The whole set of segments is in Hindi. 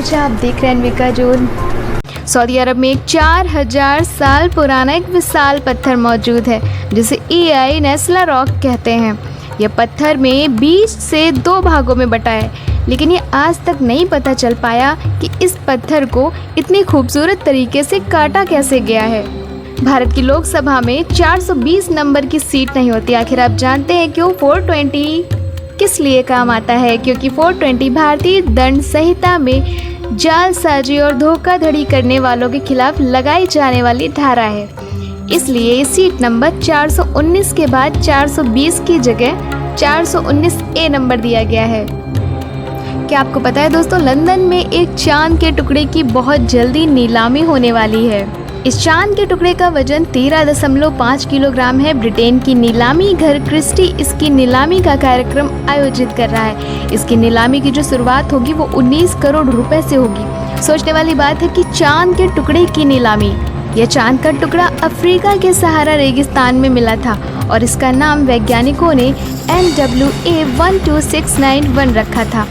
जी, आप देख रहे हैं अनविका जोन। सऊदी अरब में एक 4000 साल पुराना एक विशाल पत्थर मौजूद है जिसे एआई नेस्ला रॉक कहते हैं। यह पत्थर में बीच से 2 भागों में बटा है, लेकिन ये आज तक नहीं पता चल पाया कि इस पत्थर को इतनी खूबसूरत तरीके से काटा कैसे गया है। भारत की लोकसभा में 420 नंबर की सीट नहीं होती। आखिर आप जानते हैं क्यों 420 किस लिए काम आता है? क्योंकि 420 भारतीय दंड संहिता में जालसाजी और धोखाधड़ी करने वालों के खिलाफ लगाई जाने वाली धारा है। इसलिए सीट नंबर 419 के बाद 420 की जगह 419A नंबर दिया गया है। क्या आपको पता है दोस्तों, लंदन में एक चांद के टुकड़े की बहुत जल्दी नीलामी होने वाली है। इस चांद के टुकड़े का वजन 13.5 किलोग्राम है। ब्रिटेन की नीलामी घर क्रिस्टी इसकी नीलामी का कार्यक्रम आयोजित कर रहा है। इसकी नीलामी की जो शुरुआत होगी वो 19 करोड़ रुपए से होगी। सोचने वाली बात है कि चांद के टुकड़े की नीलामी। यह चांद का टुकड़ा अफ्रीका के सहारा रेगिस्तान में मिला था और इसका नाम वैज्ञानिकों ने NWA12691 रखा था।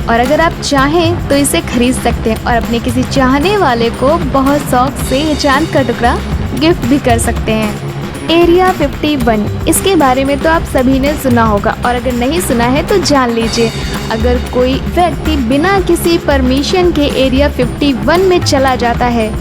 और अगर आप चाहें तो इसे खरीद सकते हैं और अपने किसी चाहने वाले को बहुत शौक से ये चांद का टुकड़ा गिफ्ट भी कर सकते हैं। एरिया 51, इसके बारे में तो आप सभी ने सुना होगा और अगर नहीं सुना है तो जान लीजिए। अगर कोई व्यक्ति बिना किसी परमिशन के एरिया 51 में चला जाता है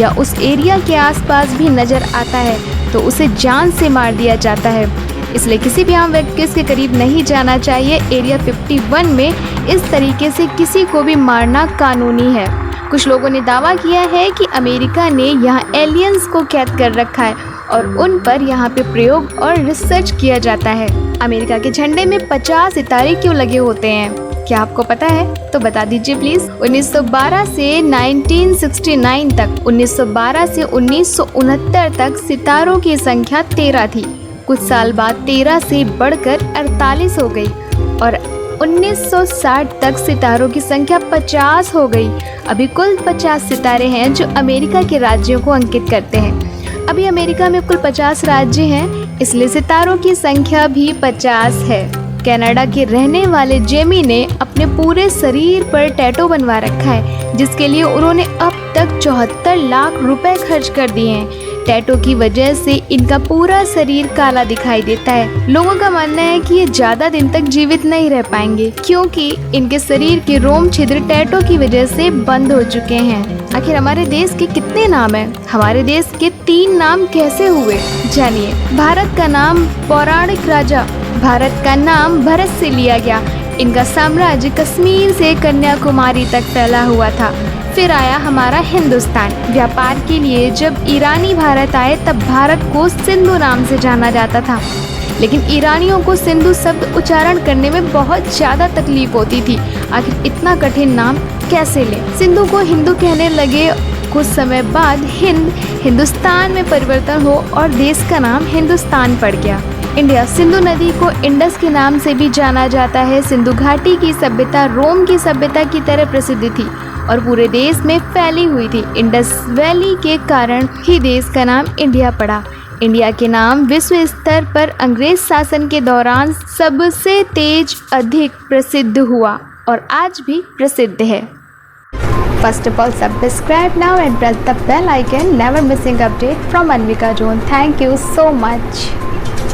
या उस एरिया के आसपास भी नज़र आता है तो उसे जान से मार दिया जाता है। इसलिए किसी भी आम व्यक्ति को इसके करीब नहीं जाना चाहिए। एरिया 51 में इस तरीके से किसी को भी मारना कानूनी है। कुछ लोगों ने दावा किया है कि अमेरिका ने यहाँ एलियंस को कैद कर रखा है और उन पर यहाँ पे प्रयोग और रिसर्च किया जाता है। अमेरिका के झंडे में 50 सितारे क्यों लगे होते हैं? क्या आपको पता है? तो बता दीजिए प्लीज। 1912 से 1969 तक, 1912 से 1969 तक सितारों की संख्या 13 थी। कुछ साल बाद 13 से बढ़कर 48 हो गई और 1960 तक सितारों की संख्या 50 हो गई। अभी कुल 50 सितारे हैं जो अमेरिका के राज्यों को अंकित करते हैं। अभी अमेरिका में कुल 50 राज्य हैं, इसलिए सितारों की संख्या भी 50 है। कनाडा के रहने वाले जेमी ने अपने पूरे शरीर पर टैटू बनवा रखा है, जिसके लिए उन्होंने अब तक 74 लाख रुपए खर्च कर दिए हैं। टैटू की वजह से इनका पूरा शरीर काला दिखाई देता है। लोगों का मानना है कि ये ज्यादा दिन तक जीवित नहीं रह पाएंगे क्योंकि इनके शरीर के रोम छिद्र टैटू की वजह से बंद हो चुके हैं। आखिर हमारे देश के कितने नाम हैं? हमारे देश के 3 नाम कैसे हुए, जानिए। भारत का नाम पौराणिक राजा भारत का नाम भरत से लिया गया। इनका साम्राज्य कश्मीर से कन्याकुमारी तक फैला हुआ था। फिर आया हमारा हिंदुस्तान। व्यापार के लिए जब ईरानी भारत आए तब भारत को सिंधु नाम से जाना जाता था, लेकिन ईरानियों को सिंधु शब्द उच्चारण करने में बहुत ज़्यादा तकलीफ होती थी। आखिर इतना कठिन नाम कैसे लें? सिंधु को हिंदू कहने लगे। कुछ समय बाद हिंदुस्तान में परिवर्तन हो और देश का नाम हिंदुस्तान पड़ गया। इंडिया। सिंधु नदी को इंडस के नाम से भी जाना जाता है। सिंधु घाटी की सभ्यता रोम की सभ्यता की तरह प्रसिद्ध थी और पूरे देश में फैली हुई थी। इंडस वैली के कारण ही देश का नाम इंडिया पड़ा। इंडिया के नाम विश्व स्तर पर अंग्रेज शासन के दौरान सबसे तेज अधिक प्रसिद्ध हुआ और आज भी प्रसिद्ध है। First of all, subscribe now and press the bell icon. Never missing update from Anvika Zone. Thank you so much.